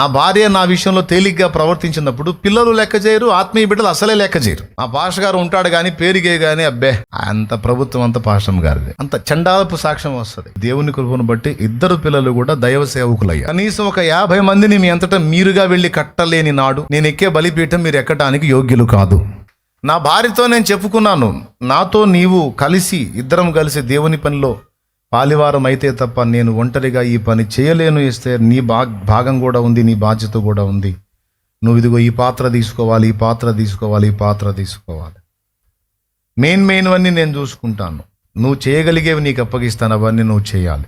ఆ భార్య నా విషయంలో తేలిగ్గా ప్రవర్తించినప్పుడు పిల్లలు లెక్క చేయరు, ఆత్మీయ బిడ్డలు అసలే లెక్క చేయరు. ఆ పాస్టర్ గారు ఉంటాడు కానీ పేరుగే కానీ అబ్బే అంత ప్రభుత్వం అంత పాస్టర్ గారిది, అంత చండాలపు సాక్ష్యం వస్తుంది. దేవుని కృపను బట్టి ఇద్దరు పిల్లలు కూడా దైవ సేవకులయ్యారు. కనీసం ఒక 50 మందిని మీ అంతటా మీరుగా వెళ్ళి కట్టలేని నాడు నేను ఎక్కే బలిపీఠం మీరు ఎక్కడానికి యోగ్యులు కాదు. నా భార్యతో నేను చెప్పుకున్నాను, నాతో నీవు కలిసి ఇద్దరం కలిసి దేవుని పనిలో పాలివారం అయితే తప్ప నేను ఒంటరిగా ఈ పని చేయలేను. ఇస్తే నీ భాగం కూడా ఉంది, నీ బాధ్యత కూడా ఉంది. నువ్వు ఇదిగో ఈ పాత్ర తీసుకోవాలి, ఈ పాత్ర తీసుకోవాలి, ఈ పాత్ర తీసుకోవాలి. మెయిన్ అన్నీ నేను చూసుకుంటాను, నువ్వు చేయగలిగేవి నీకు అప్పగిస్తాను, అవన్నీ నువ్వు చేయాలి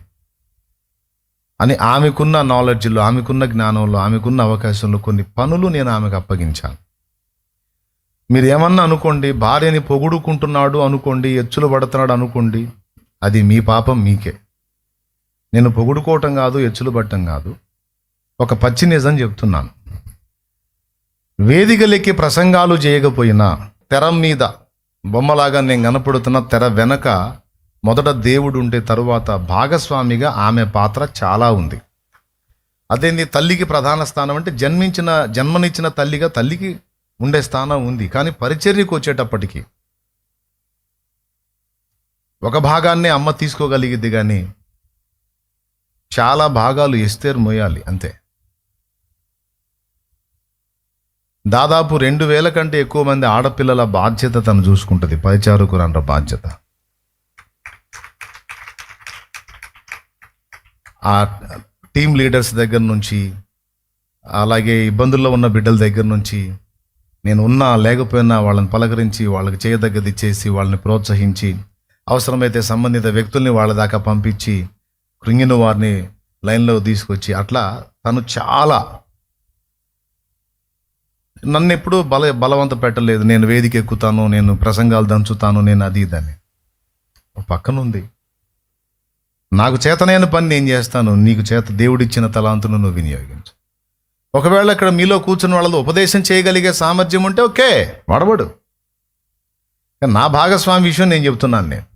అని ఆమెకున్న నాలెడ్జ్లో, ఆమెకున్న జ్ఞానంలో, ఆమెకున్న అవకాశంలో కొన్ని పనులు నేను ఆమెకు అప్పగించాను. మీరు ఏమన్నా అనుకోండి, భార్యని పొగుడుకుంటున్నాడు అనుకోండి, ఎచ్చులు పడుతున్నాడు అనుకోండి, అది మీ పాపం మీకే. నేను పొగుడుకోవటం కాదు, ఎచ్చులు పట్టం కాదు, ఒక పచ్చి నిజం చెప్తున్నాను. వేదికలెక్కి ప్రసంగాలు చేయకపోయినా తెర మీద బొమ్మలాగా నేను కనపడుతున్న తెర వెనక మొదట దేవుడు ఉంటే తరువాత భాగస్వామిగా ఆమె పాత్ర చాలా ఉంది. అదేంది, తల్లికి ప్రధాన స్థానం అంటే జన్మనిచ్చిన తల్లిగా తల్లికి ఉండే స్థానం ఉంది. కానీ పరిచర్యకు వచ్చేటప్పటికి ఒక భాగాన్నే అమ్మ తీసుకోగలిగిద్ది, కానీ చాలా భాగాలు ఎస్తేరు మోయాలి అంతే. దాదాపు 2000 కంటే ఎక్కువ మంది ఆడపిల్లల బాధ్యత తను చూసుకుంటుంది, పరిచారకురాండ్ర బాధ్యత. ఆ టీమ్ లీడర్స్ దగ్గర నుంచి, అలాగే ఇబ్బందుల్లో ఉన్న బిడ్డల దగ్గర నుంచి, నేను ఉన్నా లేకపోయినా వాళ్ళని పలకరించి వాళ్ళకి చేయదగ్గది చేసి వాళ్ళని ప్రోత్సహించి, అవసరమైతే సంబంధిత వ్యక్తుల్ని వాళ్ళ దాకా పంపించి కృంగిన వారిని లైన్లో తీసుకొచ్చి, అట్లా తను చాలా నన్ను ఎప్పుడూ బలవంత పెట్టలేదు. నేను వేదిక ఎక్కుతాను, నేను ప్రసంగాలు దంచుతాను, నేను అది ఇదని. పక్కనుంది, నాకు చేతనైన పని నేను చేస్తాను, నీకు దేవుడిచ్చిన తలాంతును నువ్వు వినియోగించు. ఒకవేళ ఇక్కడ మీలో కూర్చున్న వాళ్ళలో ఉపదేశం చేయగలిగే సామర్థ్యం ఉంటే ఓకే, వాడబడు. నా భాగస్వామి విషయం నేను చెప్తున్నాను. నేను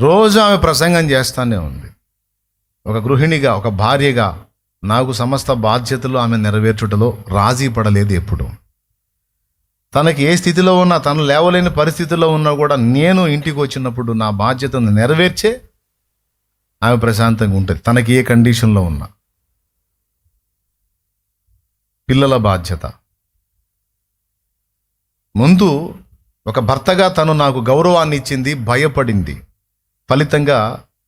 రోజు ఆమె ప్రసంగం చేస్తానే ఉంది. ఒక గృహిణిగా, ఒక భార్యగా నాకు సమస్త బాధ్యతలు ఆమె నెరవేర్చుటలో రాజీ పడలేదు ఎప్పుడు. తనకి ఏ స్థితిలో ఉన్నా, తను లేవలేని పరిస్థితిలో ఉన్నా కూడా నేను ఇంటికి వచ్చినప్పుడు నా బాధ్యతను నెరవేర్చే ఆమె ప్రశాంతంగా ఉంటుంది, తనకి ఏ కండిషన్లో ఉన్నా. పిల్లల బాధ్యత ముందు ఒక భర్తగా తను నాకు గౌరవాన్ని ఇచ్చింది, భయపడింది. ఫలితంగా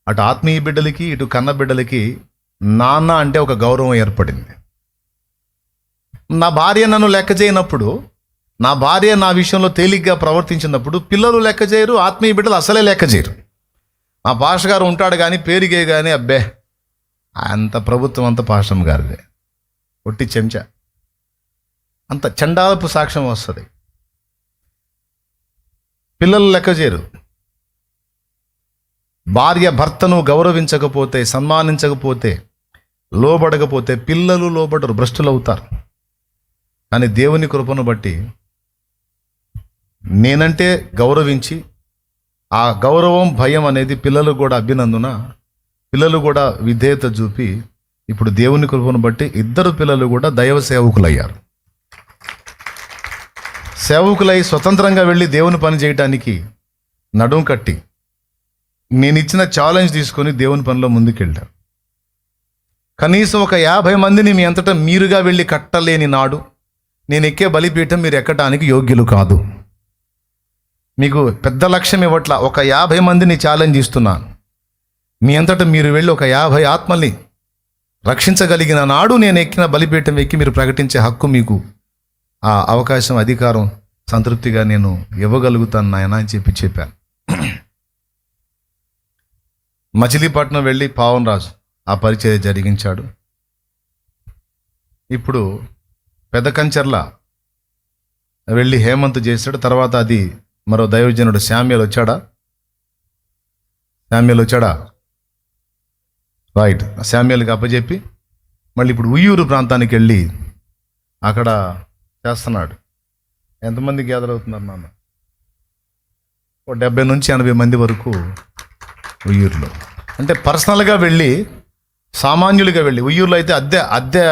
అటు ఆత్మీయ బిడ్డలకి ఇటు కన్న బిడ్డలకి నాన్న అంటే ఒక గౌరవం ఏర్పడింది. నా భార్య నన్ను లెక్క చేయనప్పుడు, నా భార్య నా విషయంలో తేలిగ్గా ప్రవర్తించినప్పుడు పిల్లలు లెక్క చేయరు, ఆత్మీయ బిడ్డలు అసలే లెక్క చేయరు. ఆ పాస్టర్ గారు ఉంటాడు కానీ పేరుగే కానీ అబ్బే అంత ప్రభుత్వం అంత పాస్టర్ గారిదే, ఒట్టి చెంచా, అంత చండాలపు సాక్ష్యం వస్తుంది. పిల్లలు లెక్క చేయరు. భార్య భర్తను గౌరవించకపోతే, సన్మానించకపోతే, లోబడకపోతే పిల్లలు లోబడరు, భ్రష్టులు అవుతారు. కానీ దేవుని కృపను బట్టి నేనంటే గౌరవించి, ఆ గౌరవం భయం అనేది పిల్లలు కూడా అభినందన, పిల్లలు కూడా విధేయత చూపి, ఇప్పుడు దేవుని కృపను బట్టి ఇద్దరు పిల్లలు కూడా దైవ సేవకులయ్యారు. సేవకులై స్వతంత్రంగా వెళ్ళి దేవుని పని చేయటానికి నడుం కట్టి నేను ఇచ్చిన ఛాలెంజ్ తీసుకొని దేవుని పనిలో ముందుకెళ్ళారు. కనీసం ఒక 50 మందిని మీ అంతటా మీరుగా వెళ్ళి కట్టలేని నాడు నేను ఎక్కే బలిపీఠం మీరు ఎక్కడానికి యోగ్యులు కాదు. మీకు పెద్ద లక్ష్యం ఇవ్వట్లా, ఒక 50 మందిని ఛాలెంజ్ ఇస్తున్నాను. మీ అంతటా మీరు వెళ్ళి ఒక 50 ఆత్మల్ని రక్షించగలిగిన నాడు నేను ఎక్కిన బలిపీఠం ఎక్కి మీరు ప్రకటించే హక్కు, మీకు ఆ అవకాశం, అధికారం సంతృప్తిగా నేను ఇవ్వగలుగుతాను నాయన అని చెప్పాను. మచిలీపట్నం వెళ్ళి పావన్ రాజు ఆ పరిచర్య జరిగించాడు. ఇప్పుడు పెదకంచర్ల వెళ్ళి హేమంత్ చేశాడు. తర్వాత అది మరో దైవజనుడు శామ్యూయల్ వచ్చాడా రైట్, శామ్యూయల్కి అప్పచెప్పి మళ్ళీ ఇప్పుడు ఉయ్యూరు ప్రాంతానికి వెళ్ళి అక్కడ చేస్తున్నాడు. ఎంతమంది గ్యాదర్ అవుతున్నారు నాన్న? 70 నుంచి 80 మంది వరకు ఉయ్యూరులో. అంటే పర్సనల్గా వెళ్ళి సామాన్యులుగా వెళ్ళి, ఉయ్యూరులో అయితే అద్దె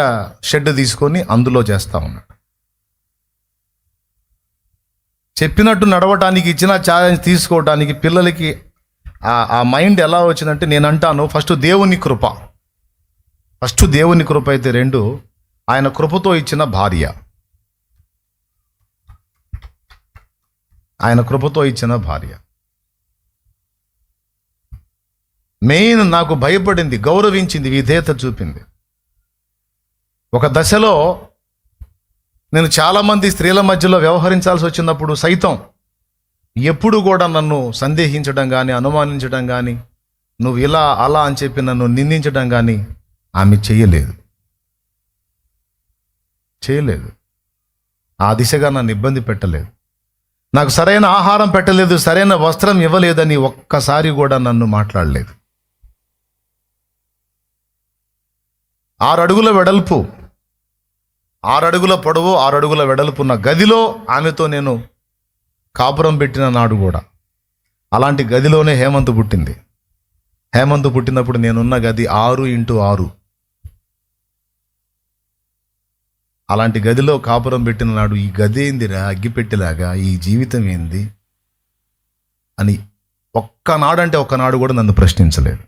షెడ్ తీసుకొని అందులో చేస్తా ఉన్నాడు. చెప్పినట్టు నడవటానికి, ఇచ్చిన ఛాలెంజ్ తీసుకోవటానికి పిల్లలకి ఆ మైండ్ ఎలా వచ్చిందంటే, నేను అంటాను ఫస్ట్ దేవుని కృప అయితే, రెండు ఆయన కృపతో ఇచ్చిన భార్య. మెయిన్ నాకు భయపడింది, గౌరవించింది, విధేయత చూపింది. ఒక దశలో నేను చాలామంది స్త్రీల మధ్యలో వ్యవహరించాల్సి వచ్చినప్పుడు సైతం ఎప్పుడు కూడా నన్ను సందేహించడం కానీ, అనుమానించడం కానీ, నువ్వు ఇలా అలా అని చెప్పి నన్ను నిందించడం కానీ ఆమె చేయలేదు. ఆ దిశగా నన్ను ఇబ్బంది పెట్టలేదు. నాకు సరైన ఆహారం పెట్టలేదు, సరైన వస్త్రం ఇవ్వలేదని ఒక్కసారి కూడా నన్ను మాట్లాడలేదు. 6 అడుగుల వెడల్పు, 6 అడుగుల పొడవు, 6 అడుగుల వెడల్పున్న గదిలో ఆమెతో నేను కాపురం పెట్టిన నాడు కూడా, అలాంటి గదిలోనే హేమంత్ పుట్టింది. హేమంత్ పుట్టినప్పుడు నేనున్న గది 6x6. అలాంటి గదిలో కాపురం పెట్టిన నాడు, ఈ గది ఏందిరా అగ్గిపెట్టేలాగా, ఈ జీవితం ఏంది అని ఒక్కనాడు కూడా నన్ను ప్రశ్నించలేదు.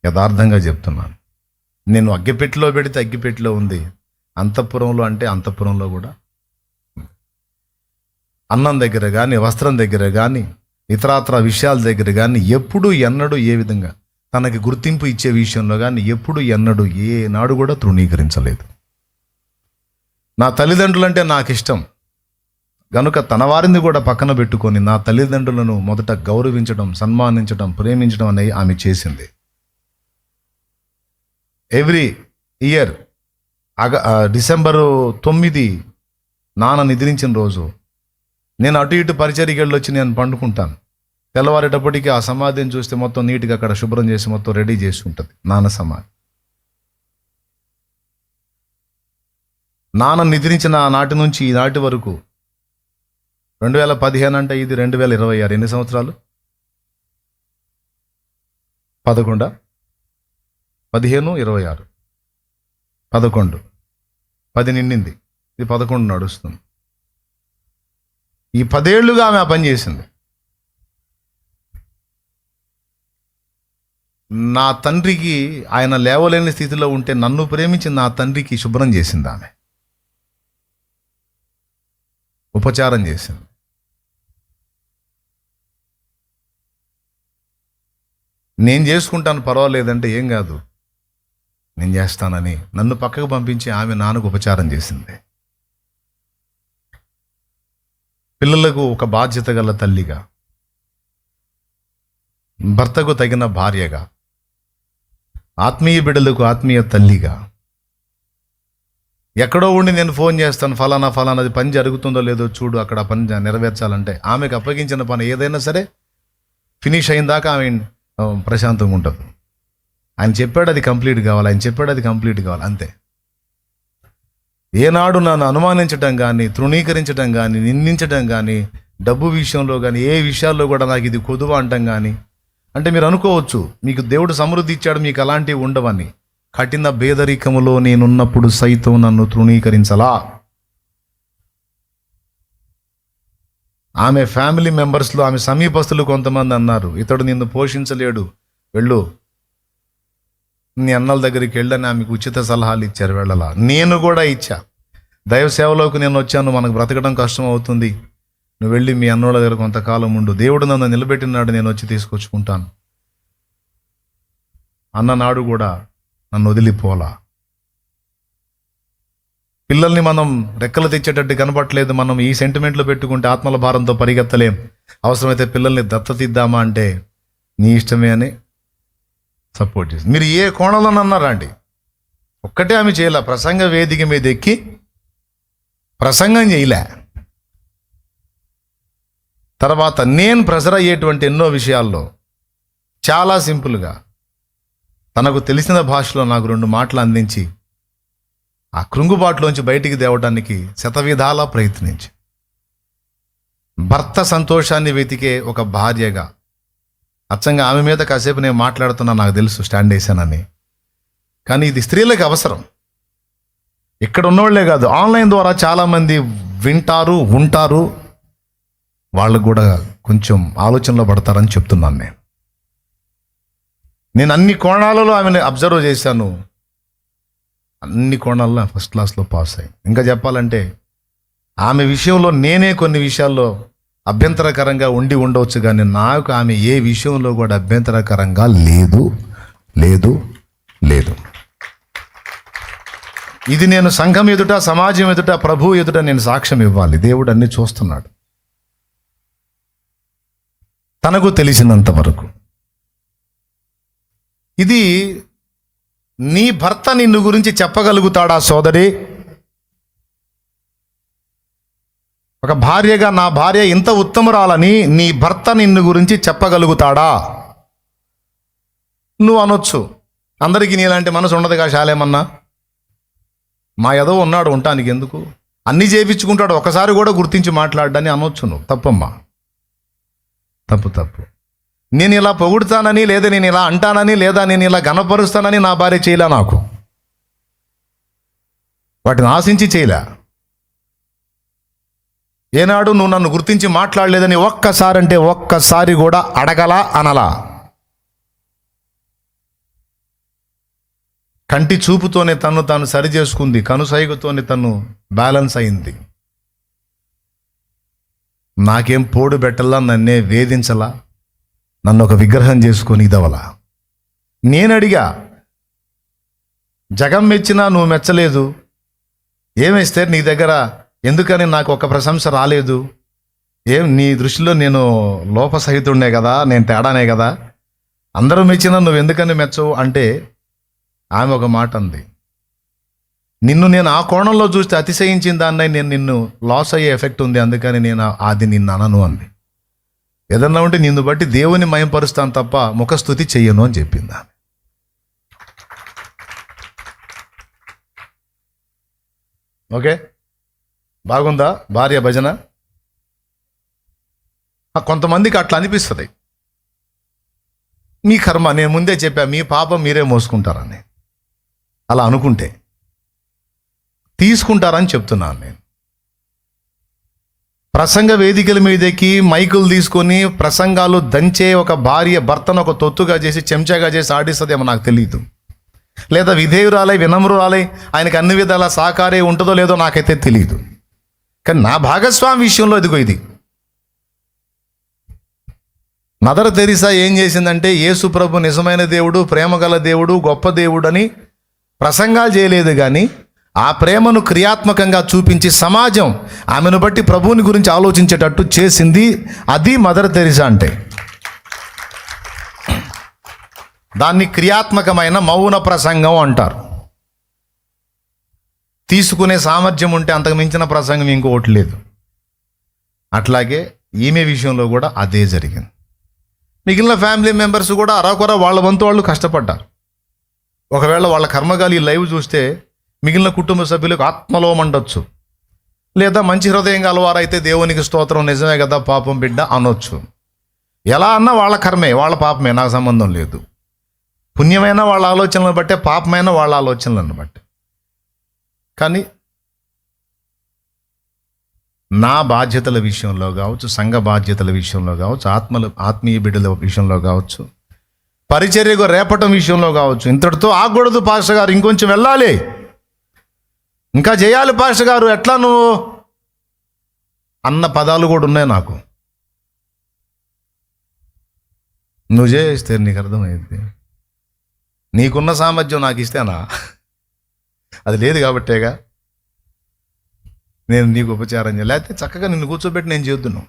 యథార్థంగా చెప్తున్నాను. నేను అగ్గిపెట్టెలో పెడితే అగ్గిపెట్టెలో ఉంది, అంతఃపురంలో అంటే అంతఃపురంలో కూడా. అన్నం దగ్గర కానీ, వస్త్రం దగ్గర కానీ, ఇతరాతర విషయాల దగ్గర కానీ ఎప్పుడు ఎన్నడూ ఏ విధంగా తనకి గుర్తింపు ఇచ్చే విషయంలో కానీ ఎప్పుడు ఎన్నడూ ఏనాడు కూడా తృణీకరించలేదు. నా తల్లిదండ్రులంటే నాకు ఇష్టం గనుక తన వారిని కూడా పక్కన పెట్టుకొని నా తల్లిదండ్రులను మొదట గౌరవించడం, సన్మానించడం, ప్రేమించడం అనేది ఆమె చేసింది. ఎవ్రీ ఇయర్ డిసెంబరు 9 నాన్న నిద్రించిన రోజు నేను అటు ఇటు పరిచర్యకి వెళ్ళొచ్చి నేను పండుకుంటాను. తెల్లవారేటప్పటికి ఆ సమాధిని చూస్తే మొత్తం నీట్గా అక్కడ శుభ్రం చేసి మొత్తం రెడీ చేసి ఉంటుంది నాన్న సమాధి. నాన్న నిద్రించిన నాటి నుంచి ఈనాటి వరకు 2015 అంటే ఇది 2026, ఎన్ని సంవత్సరాలు? 11, 15, 26, 11, 10 నిండింది, ఇది 11 నడుస్తుంది. ఈ 10 ఏళ్లుగా ఆమె ఆ పని చేసింది. నా తండ్రికి ఆయన లేవలేని స్థితిలో ఉంటే నన్ను ప్రేమించి నా తండ్రికి శుభ్రం చేసింది ఆమె, ఉపచారం చేసింది. నేను చేసుకుంటాను పర్వాలేదంటే ఏం కాదు నేను చేస్తానని నన్ను పక్కకు పంపించి ఆమె నాన్నకు ఉపచారం చేసింది. పిల్లలకు ఒక బాధ్యత గల తల్లిగా, భర్తకు తగిన భార్యగా, ఆత్మీయ బిడ్డలకు ఆత్మీయ తల్లిగా, ఎక్కడో ఉండి నేను ఫోన్ చేస్తాను ఫలానాది పని జరుగుతుందో లేదో చూడు, అక్కడ పని నెరవేర్చాలంటే ఆమెకు అప్పగించిన పని ఏదైనా సరే ఫినిష్ అయిన దాకా ఆమె ప్రశాంతంగా ఉంటుంది. ఆయన చెప్పాడు అది కంప్లీట్ కావాలి, అంతే. ఏనాడు నన్ను అనుమానించడం కానీ, తృణీకరించడం కానీ, నిందించడం కానీ, డబ్బు విషయంలో కానీ, ఏ విషయాల్లో కూడా నాకు ఇది కొదువ అంటాం కానీ. అంటే మీరు అనుకోవచ్చు మీకు దేవుడు సమృద్ధి ఇచ్చాడు, మీకు అలాంటివి ఉండవని. కఠిన పేదరికములో నేనున్నప్పుడు సైతం నన్ను తృణీకరించలా. ఆమె ఫ్యామిలీ మెంబర్స్లో ఆమె సమీపస్తులు కొంతమంది అన్నారు, ఇతడు నిన్ను పోషించలేడు, వెళ్ళు, నీ అన్నల దగ్గరికి వెళ్ళని ఆమెకు ఉచిత సలహాలు ఇచ్చారు. వెళ్ళలా. నేను కూడా ఇచ్చా. దైవ సేవలోకి నేను వచ్చాను, మనకు బ్రతకడం కష్టం అవుతుంది, నువ్వు వెళ్ళి మీ అన్నోళ్ళ దగ్గర కొంతకాలం ఉండు, దేవుడు నన్ను నిలబెట్టినాడు, నేను వచ్చి తీసుకొచ్చుకుంటాను అన్ననాడు కూడా నన్ను వదిలిపోలా. పిల్లల్ని మనం రెక్కలు తెచ్చేటట్టు కనపట్లేదు, మనం ఈ సెంటిమెంట్లో పెట్టుకుంటే ఆత్మల భారంతో పరిగెత్తలేం. అవసరమైతే పిల్లల్ని దత్తతిద్దామా అంటే నీ ఇష్టమే అని సపోర్ట్ చేసి, మీరు ఏ కోణంలో అన్నారా అండి? ఒక్కటే ఆమె చేయలే, ప్రసంగ వేదిక మీద ఎక్కి ప్రసంగం చేయలే. తర్వాత నేను ప్రెజర్ అయ్యేటువంటి ఎన్నో విషయాల్లో చాలా సింపుల్గా తనకు తెలిసిన భాషలో నాకు 2 మాటలు అందించి ఆ కృంగుబాటులోంచి బయటికి తేవడానికి శతవిధాలా ప్రయత్నించి, భర్త సంతోషాన్ని వెతికే ఒక భార్యగా, అచ్చంగా ఆమె మీద కాసేపు నేను మాట్లాడుతున్నా, నాకు తెలుసు స్టాండ్ వేసానని. కానీ ఇది స్త్రీలకు అవసరం. ఇక్కడ ఉన్నవాళ్లే కాదు, ఆన్లైన్ ద్వారా చాలామంది వింటారు, ఉంటారు, వాళ్ళు కూడా కొంచెం ఆలోచనలో పడతారని చెప్తున్నాను. నేను అన్ని కోణాలలో ఆమెను అబ్జర్వ్ చేశాను. అన్ని కోణాల్లో ఫస్ట్ క్లాస్లో పాస్ అయ్యి. ఇంకా చెప్పాలంటే ఆమె విషయంలో నేనే కొన్ని విషయాల్లో అభ్యంతరకరంగా ఉండవచ్చు, కానీ నాకు ఆమె ఏ విషయంలో కూడా అభ్యంతరకరంగా లేదు లేదు లేదు. ఇది నేను సంఘం ఎదుట, సమాజం ఎదుట, ప్రభు ఎదుట నేను సాక్ష్యం ఇవ్వాలి. దేవుడు అన్ని చూస్తున్నాడు. తనకు తెలిసినంత వరకు ఇది నీ భర్త నిన్ను గురించి చెప్పగలుగుతాడా సోదరి? ఒక భార్యగా నా భార్య ఇంత ఉత్తమురాలని నీ భర్త నిన్ను గురించి చెప్పగలుగుతాడా? నువ్వు అనొచ్చు, అందరికీ నీలాంటి మనసు ఉండదుగా శాలేమన్నా, మా ఏదో ఉన్నాడు ఉంటానికి ఎందుకు, అన్నీ చేయించుకుంటాడు, ఒకసారి కూడా గుర్తించి మాట్లాడ్డాన్ని అనొచ్చు నువ్వు. తప్పమ్మా, తప్పు. నేను ఇలా పొగుడుతానని, లేదా నేను ఇలా అంటానని, లేదా నేను ఇలా గణపరుస్తానని నా భార్య చేయలే, నాకు వాటిని ఆశించి చేయలే. ఏనాడు నువ్వు నన్ను గుర్తించి మాట్లాడలేదని ఒక్కసారి అంటే ఒక్కసారి కూడా అడగలా, అనలా. కంటి చూపుతోనే తను తాను సరి చేసుకుంది, కనుసైగుతోనే తను బ్యాలెన్స్ అయింది. నాకేం పోడు పెట్టలా, నన్నే వేధించలా, నన్ను ఒక విగ్రహం చేసుకొని ఇదవలా. నేను అడిగా, జగం మెచ్చినా నువ్వు మెచ్చలేదు, ఏమేస్తే నీ దగ్గర ఎందుకని నాకు ఒక ప్రశంస రాలేదు? ఏం నీ దృష్టిలో నేను లోపసహితుడినే కదా, నేను తేడానే కదా, అందరూ మెచ్చినా నువ్వు ఎందుకని మెచ్చవు అంటే ఆమె ఒక మాట అంది, నిన్ను నేను ఆ కోణంలో చూస్తే అతిశయించిన దాన్ని నేను నిన్ను లాస్ అయ్యే ఎఫెక్ట్ ఉంది, అందుకని నేను అది నిన్ను అనను అంది. ఏదన్నా ఉంటే నిన్ను బట్టి దేవుని మయంపరుస్తాను తప్ప ముఖస్థుతి చెయ్యను అని చెప్పింది ఆమె. ఓకే, బాగుందా భార్య భజన? కొంతమందికి అట్లా అనిపిస్తుంది. మీ కర్మ, నేను ముందే చెప్పా, మీ పాపం మీరే మోసుకుంటారని. అలా అనుకుంటే తీసుకుంటారని చెప్తున్నాను నేను. ప్రసంగ వేదికల మీదకి మైకులు తీసుకొని ప్రసంగాలు దంచే ఒక భార్య భర్తను ఒక తొత్తుగా చేసి, చెంచాగా చేసి ఆడిస్తుందేమో నాకు తెలియదు. లేదా విధేయురాలై, వినమ్రురాలై, ఆయనకు అన్ని విధాల సహకారే ఉంటుందో లేదో నాకైతే తెలియదు. కానీ నా భాగస్వామి విషయంలో ఇదిగో ఇది. మదర్ తెరీసా ఏం చేసిందంటే, యేసు ప్రభు నిజమైన దేవుడు, ప్రేమగల దేవుడు, గొప్ప దేవుడు అని ప్రసంగాలు చేయలేదు, కానీ ఆ ప్రేమను క్రియాత్మకంగా చూపించి సమాజం ఆమెను బట్టి ప్రభువుని గురించి ఆలోచించేటట్టు చేసింది. అది మదర్ తెరీసా అంటే. దాన్ని క్రియాత్మకమైన మౌన ప్రసంగం అంటారు. తీసుకునే సామర్థ్యం ఉంటే అంతకు మించిన ప్రసంగం ఇంకోటి లేదు. అట్లాగే ఈమె విషయంలో కూడా అదే జరిగింది. మిగిలిన ఫ్యామిలీ మెంబర్స్ కూడా అరాకొర వాళ్ళ వంతు వాళ్ళు కష్టపడ్డారు. ఒకవేళ వాళ్ళ కర్మగాలి లైవ్ చూస్తే మిగిలిన కుటుంబ సభ్యులకు ఆత్మలో మండొచ్చు, లేదా మంచి హృదయం గలవారైతే దేవునికి స్తోత్రం, నిజమే కదా పాపం బిడ్డ అనొచ్చు. ఎలా అన్నా వాళ్ళ కర్మే, వాళ్ళ పాపమే, నాకు సంబంధం లేదు. పుణ్యమైన వాళ్ళ ఆలోచనలను బట్టే, పాపమైన వాళ్ళ ఆలోచనలను బట్టే. కానీ నా బాధ్యతల విషయంలో కావచ్చు, సంఘ బాధ్యతల విషయంలో కావచ్చు, ఆత్మీయ బిడ్డల విషయంలో కావచ్చు, పరిచర్యకు రేపటం విషయంలో కావచ్చు, ఇంతటితో ఆగకూడదు పాస్టర్ గారు, ఇంకొంచెం వెళ్ళాలి, ఇంకా చేయాలి పాస్టర్ గారు, ఎట్లా నువ్వు అన్న పదాలు కూడా ఉన్నాయి నాకు. నువ్వు చేస్తే నీకు అర్థమైంది. నీకున్న సామర్థ్యం నాకు ఇస్తేనా? అది లేదు కాబట్టేగా నేను నీకు ఉపచారం చేయాలి. లేకపోతే చక్కగా నిన్ను కూర్చోబెట్టి నేను చేద్దును.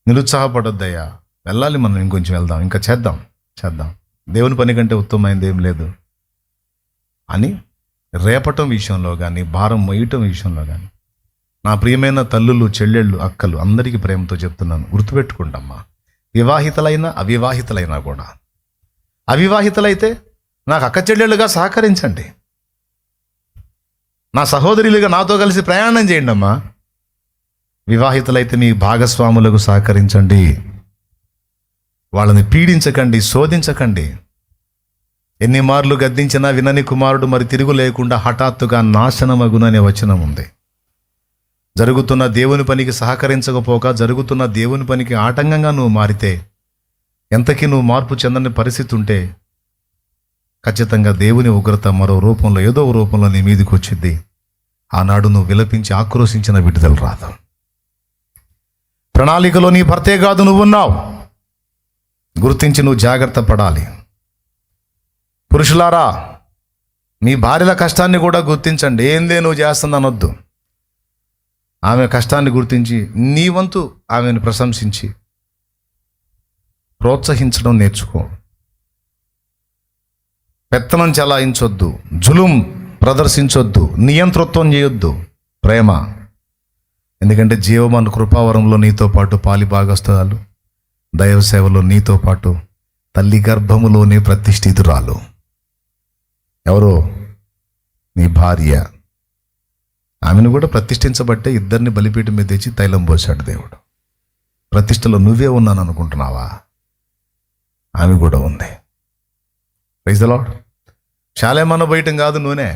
నిరుత్సాహపడొద్దయ్యా, వెళ్ళాలి మనం, ఇంకొంచెం వెళ్దాం, ఇంకా చేద్దాం. దేవుని పని కంటే ఉత్తమమైంది ఏం లేదు అని రేపటం విషయంలో కానీ, భారం మోయటం విషయంలో కానీ, నా ప్రియమైన తల్లులు, చెల్లెళ్ళు, అక్కలు అందరికీ ప్రేమతో చెప్తున్నాను, గుర్తుపెట్టుకుంటమ్మా. వివాహితలైనా అవివాహితలైనా కూడా, అవివాహితలైతే నాకు అక్క చెల్లెళ్ళుగా సహకరించండి, నా సహోదరులుగా నాతో కలిసి ప్రయాణం చేయండి అమ్మా. వివాహితులైతే మీ భాగస్వాములకు సహకరించండి, వాళ్ళని పీడించకండి, శోధించకండి. ఎన్ని మార్లు గద్దించినా వినని కుమారుడు మరి తిరుగు లేకుండా హఠాత్తుగా నాశనమగుననే వచనం ఉంది. జరుగుతున్న దేవుని పనికి సహకరించకపోక జరుగుతున్న దేవుని పనికి ఆటంకంగా నువ్వు మారితే, ఎంతకీ నువ్వు మార్పు చెందని పరిస్థితి ఉంటే, ఖచ్చితంగా దేవుని ఉగ్రత మరో రూపంలో, ఏదో రూపంలో నీ మీదకి వచ్చింది. ఆనాడు నువ్వు విలపించి ఆక్రోశించిన విడుదల రాదు. ప్రణాళికలో నీ భర్తే కాదు నువ్వున్నావు, గుర్తించి నువ్వు జాగ్రత్త పడాలి. పురుషులారా, మీ భార్యల కష్టాన్ని కూడా గుర్తించండి. ఏందే నువ్వు చేస్తుందనొద్దు. ఆమె కష్టాన్ని గుర్తించి నీ వంతు ఆమెను ప్రశంసించి ప్రోత్సహించడం నేర్చుకో. పెత్తనం చలాయించొద్దు, జులుం ప్రదర్శించొద్దు, నియంతృత్వం చేయొద్దు. ప్రేమ. ఎందుకంటే జీవమాన కృపావరంలో నీతో పాటు పాలిభాగస్తురాలు, దైవ సేవలో నీతో పాటు తల్లి గర్భములోనే ప్రతిష్ఠితురాలు. ఎవరో? నీ భార్య. ఆమెను కూడా ప్రతిష్ఠించబట్టే ఇద్దరిని బలిపీఠం మీద తెచ్చి తైలం పోశాడు దేవుడు. ప్రతిష్టలో నువ్వే ఉన్నాను అనుకుంటున్నావా? ఆమె కూడా ఉంది. Praise the lord. శాలేమన్న పోయటం కాదు నూనె,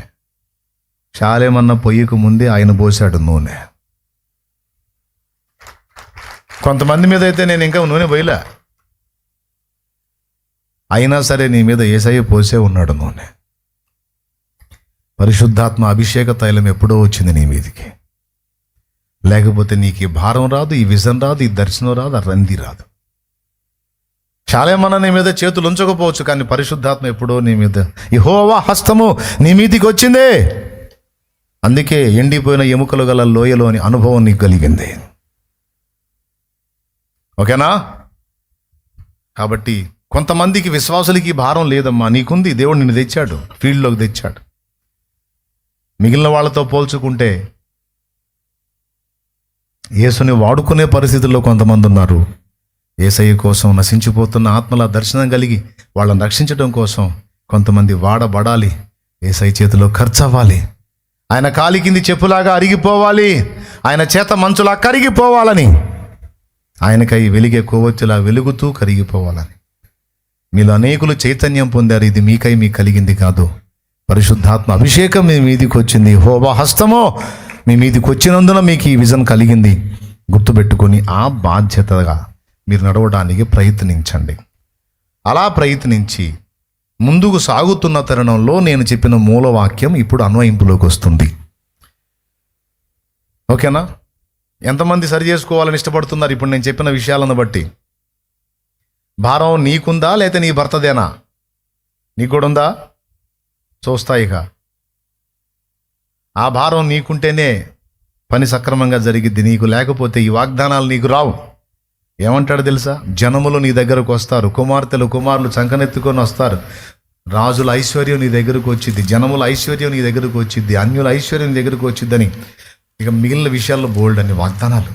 శాలేమన్న పొయ్యికు ముందే ఆయన పోశాడు నూనె. కొంతమంది మీద అయితే నేను ఇంకా నూనె పోయలే, అయినా సరే నీ మీద యేసయ్య పోసే ఉన్నాడు నూనె. పరిశుద్ధాత్మ అభిషేక తైలం ఎప్పుడో వచ్చింది నీ మీదికి. లేకపోతే నీకు ఈ భారం రాదు, ఈ విజన్ రాదు, ఈ దర్శనం రాదు, ఆ రంది రాదు. శాలేమన్న నీ మీద చేతులు ఉంచకపోవచ్చు, కానీ పరిశుద్ధాత్మ ఎప్పుడో నీ మీద, యెహోవా హస్తము నీ మీదికి వచ్చిందే. అందుకే ఎండిపోయిన ఎముకలు గల లోయలోని అనుభవం నీకు కలిగింది. ఓకేనా? కాబట్టి కొంతమందికి విశ్వాసులకి భారం లేదమ్మా, నీకుంది. దేవుడు నిన్ను తెచ్చాడు, ఫీల్డ్లోకి తెచ్చాడు. మిగిలిన వాళ్ళతో పోల్చుకుంటే యేసుని వాడుకునే పరిస్థితుల్లో కొంతమంది ఉన్నారు. యేసయ్య కోసం నశించిపోతున్న ఆత్మల దర్శనం కలిగి వాళ్ళని రక్షించడం కోసం కొంతమంది వాడబడాలి, యేసయ్య చేతిలో ఖర్చు అవ్వాలి, ఆయన కాలి కింది చెప్పులాగా అరిగిపోవాలి, ఆయన చేత మంచులా కరిగిపోవాలని, ఆయనకై వెలిగే కొవ్వొత్తిలా వెలుగుతూ కరిగిపోవాలని. మీలో అనేకులు చైతన్యం పొందారు. ఇది మీకై మీకు కలిగింది కాదు, పరిశుద్ధాత్మ అభిషేకం మీ మీదికి వచ్చింది. యెహోవా హస్తమో మీ మీదికి వచ్చినందున మీకు ఈ విజన్ కలిగింది. గుర్తుపెట్టుకొని ఆ బాధ్యతగా మీరు నడవడానికి ప్రయత్నించండి. అలా ప్రయత్నించి ముందుకు సాగుతున్న తరుణంలో నేను చెప్పిన మూలవాక్యం ఇప్పుడు అన్వయింపులోకి వస్తుంది. ఓకేనా? ఎంతమంది సరి చేసుకోవాలని ఇష్టపడుతున్నారు ఇప్పుడు నేను చెప్పిన విషయాలను బట్టి? భారం నీకుందా లేకపోతే నీ భర్తదేనా? నీకు కూడా ఉందా? చూస్తా. ఇక ఆ భారం నీకుంటేనే పని సక్రమంగా జరిగిద్ది. నీకు లేకపోతే ఈ వాగ్దానాలు నీకు రావు. ఏమంటాడు తెలుసా? జనములు నీ దగ్గరకు వస్తారు, కుమార్తెలు కుమారులు చంకనెత్తుకొని వస్తారు, రాజుల ఐశ్వర్యం నీ దగ్గరకు వచ్చిద్ది, జనముల ఐశ్వర్యం నీ దగ్గరకు వచ్చిద్ది, అన్యుల ఐశ్వర్యం నీ దగ్గరకు వచ్చిద్దని, ఇక మిగిలిన విషయాల్లో బోల్డ్ అన్ని వాగ్దానాలు.